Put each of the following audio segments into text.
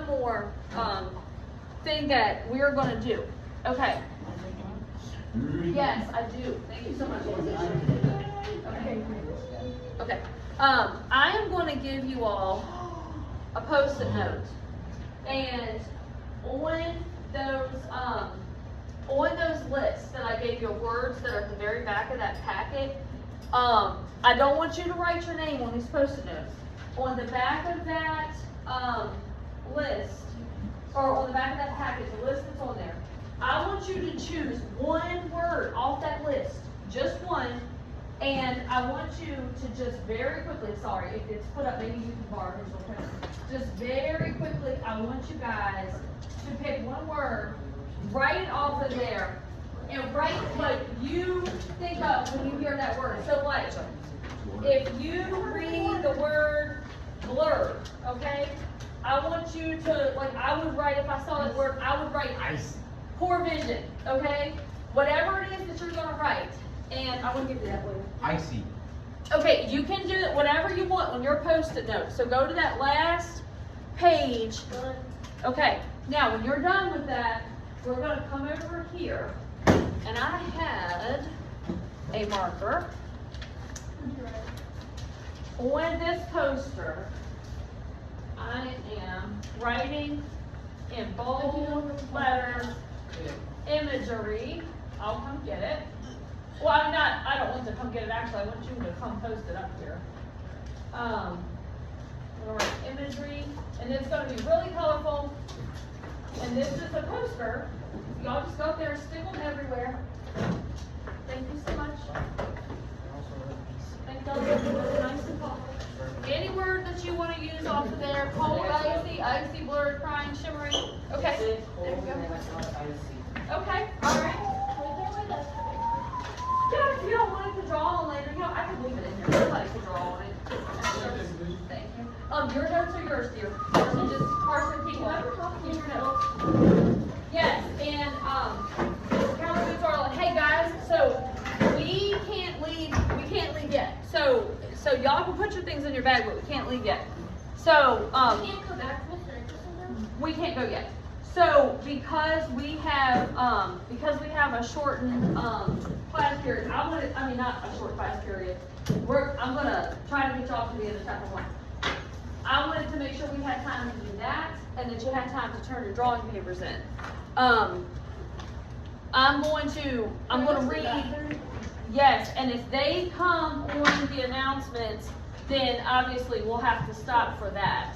one more thing that we're gonna do. Okay. Yes, I do. Thank you so much. Okay. Okay. I am going to give you all a post-it note, and on those lists that I gave you of words that are at the very back of that packet, I don't want you to write your name on these post-it notes. On the back of that list, or on the back of that packet, the list that's on there, I want you to choose one word off that list, just one, and I want you to just very quickly, sorry, if it's put up, maybe you can borrow his little pen. Just very quickly, I want you guys to pick one word, write it off of there, and write what you think of when you hear that word. So like, if you read the word blur, okay, I want you to, like, I would write, if I saw that word, I would write ice. Poor vision, okay? Whatever it is that you're gonna write, and I want to give you that one. Icy. Okay, you can do it whatever you want on your post-it note. So go to that last page. Okay, now when you're done with that, we're gonna come over here, and I had a marker on this poster. I am writing in bold letters, imagery. I'll come get it. Well, I don't want to come get it, actually, I want you to come post it up here. I'm gonna write imagery, and it's gonna be really colorful. And this is a poster. Y'all just go up there and stick them everywhere. Thank you so much. Thank y'all, that's nice and colorful. Any word that you want to use off of there, cold, icy, blurred, crying, shimmering. Okay. There we go. Okay, all right. Yeah, if you don't want it to draw on later, I can leave it in here. Somebody can draw on it. Thank you. Your notes are yours, dear. So just Carson, keep your notes. Yes, and counterfeits are like, hey guys, so we can't leave yet. So y'all can put your things in your bag, but we can't leave yet. So We can't go back to Mr. Nicholson. we can't go yet. So because we have a shortened class period, not a short class period. I'm gonna try to get y'all to the end of chapter 1. I wanted to make sure we had time to do that, and that you had time to turn your drawing papers in. I'm gonna read. Yes, and if they come on the announcements, then obviously we'll have to stop for that.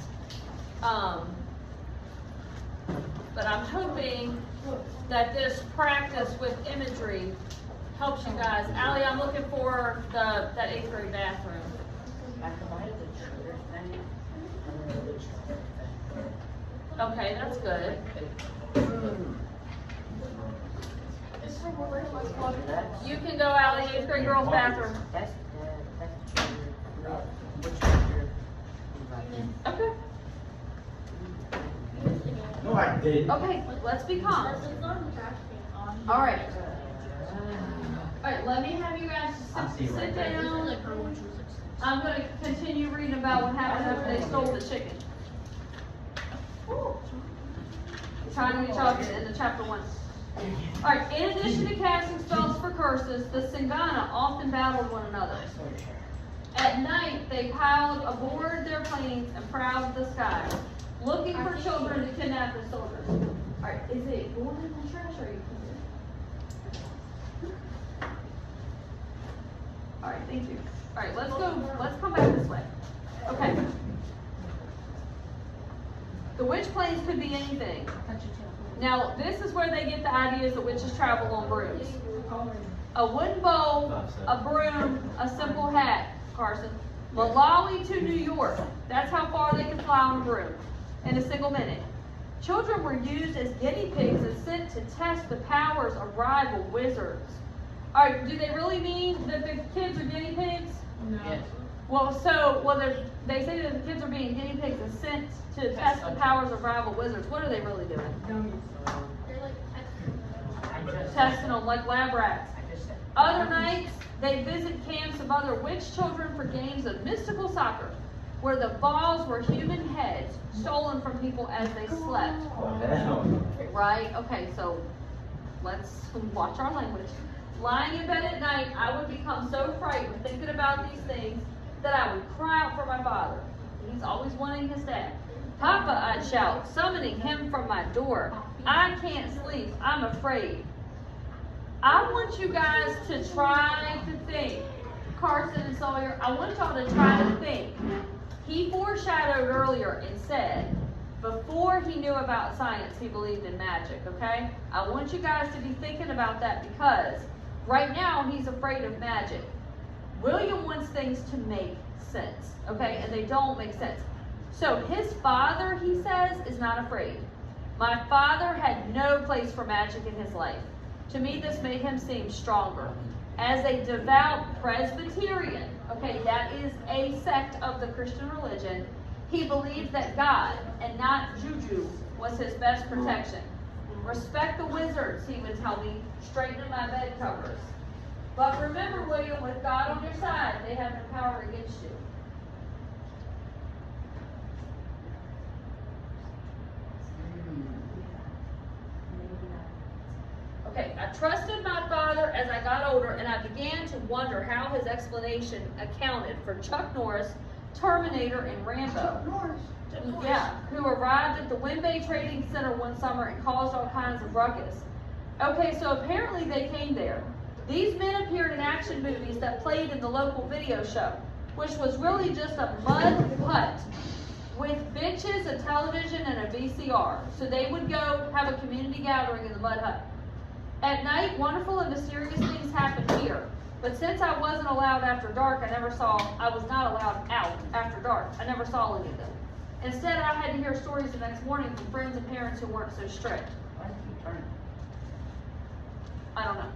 But I'm hoping that this practice with imagery helps you guys. Allie, I'm looking for that 8th grade bathroom. Okay, that's good. You can go, Allie, 8th grade girls bathroom. Okay. No, I didn't. Okay, let's be calm. It's not in the trash can. All right. All right, let me have you guys sit down. I'm going to continue reading about what happened after they stole the chicken. Trying to get y'all into chapter 1. All right, in addition to casting spells for curses, the Singana often battled one another. At night, they piled aboard their planes and prowled the sky, looking for children to kidnap the soldiers. All right, is it going in the trash or are you keeping it? All right, thank you. All right, let's come back this way. Okay. The witch planes could be anything. Now, this is where they get the ideas that witches travel on brooms. A wooden bowl, a broom, a simple hat, Carson. Malawi to New York. That's how far they can fly on a broom in a single minute. Children were used as guinea pigs and sent to test the powers of rival wizards. All right, do they really mean that the kids are guinea pigs? No. Yes. They say that the kids are being guinea pigs and sent to test the powers of rival wizards. What are they really doing? They're like Testing them like lab rats. Other nights, they visit camps of other witch children for games of mystical soccer. where the balls were human heads stolen from people as they slept. Right? Okay, so let's watch our language. Lying in bed at night, I would become so frightened thinking about these things that I would cry out for my father. He's always wanting his dad. Papa, I'd shout, summoning him from my door. I can't sleep. I'm afraid. I want you guys to try to think. Carson and Sawyer, I want y'all to try to think. He foreshadowed earlier and said, before he knew about science, he believed in magic, okay? I want you guys to be thinking about that because right now he's afraid of magic. William wants things to make sense, okay? And they don't make sense. So his father, he says, is not afraid. My father had no place for magic in his life. To me, this made him seem stronger. As a devout Presbyterian, okay, that is a sect of the Christian religion, he believed that God, and not juju, was his best protection. Respect the wizards, he would tell me, straighten my bed covers. But remember, William, with God on your side, they have no power against you. Okay, I trusted my father as I got older, and I began to wonder how his explanation accounted for Chuck Norris, Terminator, and Rambo. Yeah, who arrived at the Wimbay Trading Center one summer and caused all kinds of ruckus. Okay, so apparently they came there. These men appeared in action movies that played in the local video show, which was really just a mud hut with benches, a television, and a VCR. So they would go have a community gathering in the mud hut. At night, wonderful and mysterious things happened here. But since I wasn't allowed after dark, I was not allowed out after dark. I never saw any of them. Instead, I had to hear stories the next morning from friends and parents who weren't so strict. I don't know.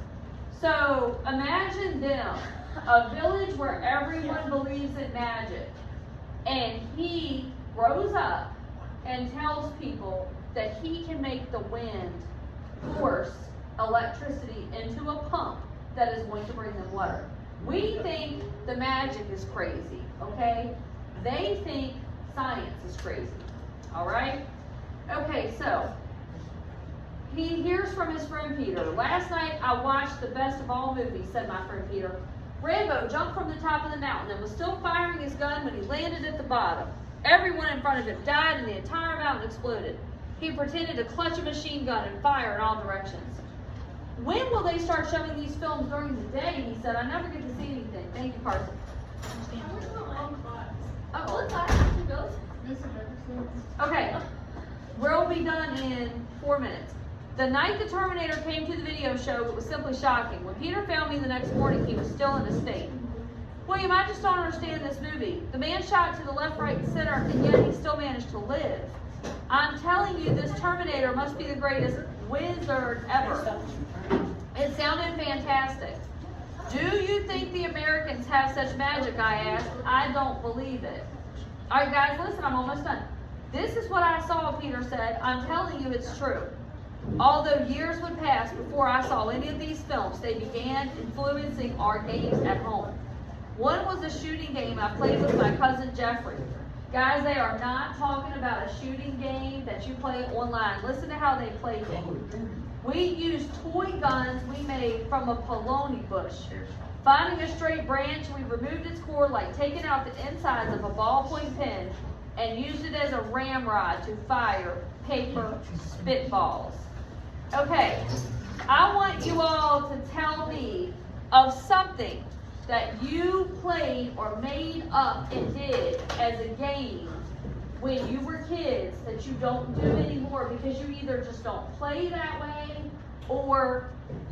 So imagine them, a village where everyone believes in magic. And he grows up and tells people that he can make the wind force electricity into a pump that is going to bring them water. We think the magic is crazy, okay? They think science is crazy, all right? Okay, so he hears from his friend Peter. Last night I watched the best of all movies, said my friend Peter. Rambo jumped from the top of the mountain and was still firing his gun when he landed at the bottom. Everyone in front of him died and the entire mountain exploded. He pretended to clutch a machine gun and fire in all directions. When will they start showing these films during the day? He said, I never get to see anything. Thank you, Carson. Okay, we'll be done in 4 minutes. The night the Terminator came to the video show, it was simply shocking. When Peter found me the next morning, he was still in a state. William, I just don't understand this movie. The man shot to the left, right, and center, and yet he still managed to live. I'm telling you, this Terminator must be the greatest wizard ever. It sounded fantastic. Do you think the Americans have such magic, I asked. I don't believe it. All right, guys, listen, I'm almost done. This is what I saw, Peter said. I'm telling you it's true. Although years would pass before I saw any of these films, they began influencing our games at home. One was a shooting game I played with my cousin Jeffrey. Guys, they are not talking about a shooting game that you play online. Listen to how they played it. We used toy guns we made from a polony bush. Finding a straight branch, we removed its cord like taking out the insides of a ballpoint pen and used it as a ramrod to fire paper spitballs. Okay, I want you all to tell me of something that you played or made up and did as a game when you were kids that you don't do anymore because you either just don't play that way or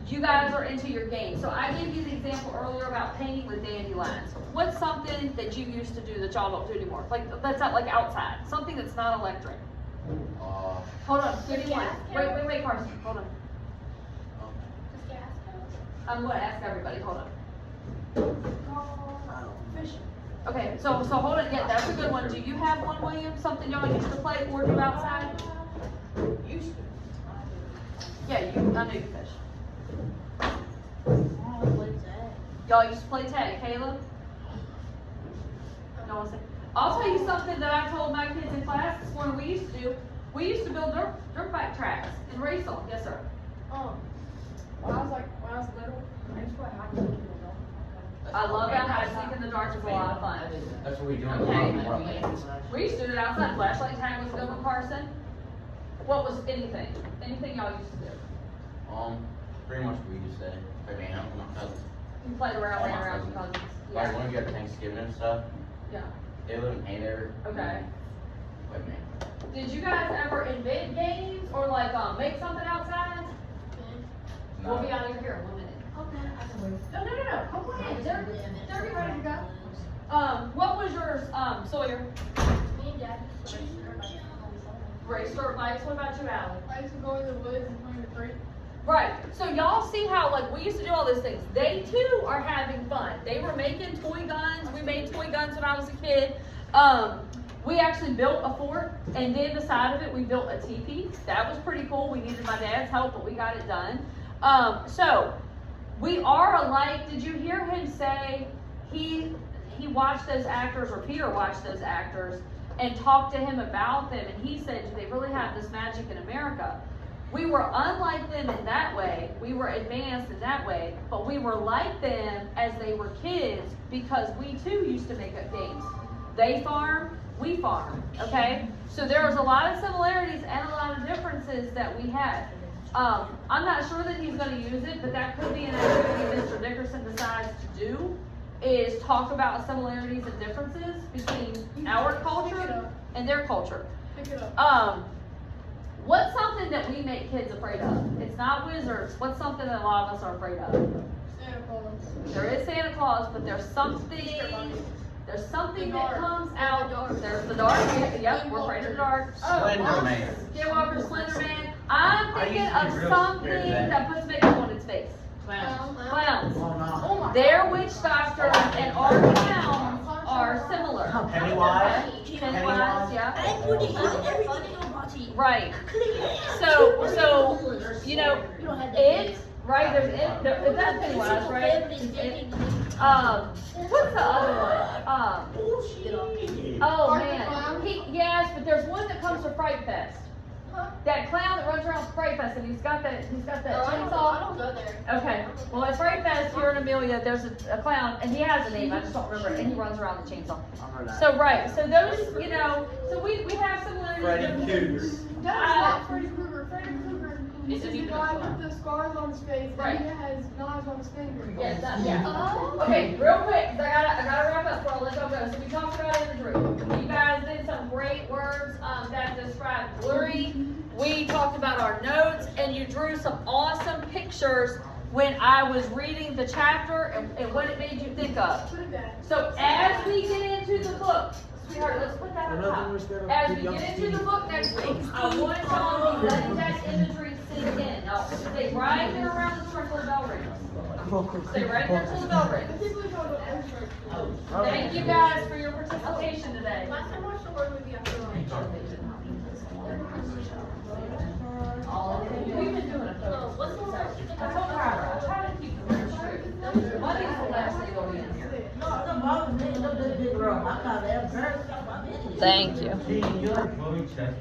you guys are into your game. So I gave you the example earlier about painting with dandelions. What's something that you used to do that y'all don't do anymore? Like that's not like outside. Something that's not electric. Hold on, give me one. Wait, Carson, hold on. I'm gonna ask everybody, hold on. Fishing. Okay, so hold on, yeah, that's a good one. Do you have one, William? Something y'all used to play or do outside? Used to. Yeah, I know you fish. Y'all used to play tag. Caleb? No one say. I'll tell you something that I told my kids in class this morning we used to do. We used to build dirt bike tracks and race them. Yes, sir. When I was little, I used to play hide and seek in the dark. I love that. Hide and seek in the dark is a lot of fun. That's what we do in Okay. the world. We used to do it outside. Flashlight tag was good with Carson. What was anything? Anything y'all used to do? Pretty much we just said, I mean, I'm my cousins. You played around, All ran my around with cousins. cousins. Like Yeah. when we go to Thanksgiving and stuff, Yeah. they live in Andover. Okay. With me. Did you guys ever invent games or like make something outside? No. We'll be out of here in 1 minute. No. Come on in. They're getting ready to go. What was yours, Sawyer? Me and Dad used to race dirt bikes on the summer. Race dirt bikes. What about you, Allie? I used to go in the woods and play the creek. Right. So y'all see how like we used to do all those things. They too are having fun. They were making toy guns. We made toy guns when I was a kid. We actually built a fort, and then the side of it we built a teepee. That was pretty cool. We needed my dad's help, but we got it done. So we are alike. Did you hear him say he watched those actors, or Peter watched those actors and talked to him about them, and he said, do they really have this magic in America? We were unlike them in that way. We were advanced in that way, but we were like them as they were kids because we too used to make up games. They farm, we farm, okay? So there was a lot of similarities and a lot of differences that we had. I'm not sure that he's gonna use it, but that could be an activity Mr. Dickerson decides to do, is talk about similarities and differences between our culture and their culture. Pick it up. What's something that we make kids afraid of? It's not wizards. What's something that a lot of us are afraid of? Santa Claus. There is Santa Claus, but there's something that comes out. There's the dark. Yep, we're afraid of the dark. Slender Man. Skinwalker, Slender Man. I'm I thinking used to be of really something scared of that. that puts makeup on its face. Clowns. Oh my. Their witch doctors and our clowns are similar. Pennywise? Pennywise, yeah. I put it on everything about it. Right. So, you know, You don't have that. it's, right, that's Pennywise, right? What's the other one? Oh man, yes, but there's one that comes to Fright Fest. That clown that runs around Fright Fest and he's got that I chainsaw. don't go there. Okay, well at Fright Fest here in Amelia, there's a clown and he has a name, I just don't remember it, and he runs around the chainsaw. So right, so those, you know, so we have similarities. Freddy and Cougar. differences. That's not Freddy Krueger. Freddy Krueger Is is it the guy with the scars on his face, Right. and he has knives on his fingers. Yes, yeah. Okay, real quick, 'cause I gotta wrap up before I let y'all go. So we talked about imagery. You guys did some great words that describe blurry. We talked about our notes, and you drew some awesome pictures when I was reading the chapter and what it made you think of. Put it back. So as we get into the book, sweetheart, let's put that on top. As we get into the book next week, I want y'all to be letting that imagery sink in. Now, stay right there around the door until the bell rings. Stay right there until the bell rings. People don't know everything. Thank you guys for your participation today. Last time I watched the word movie after lunch. We've been doing a photo. What's the last thing? I told her, I try to keep the room straight. Monday's the last day going in here. No, the mom was making up this big room. I thought that was very. Thank you. Gene, you like movie check?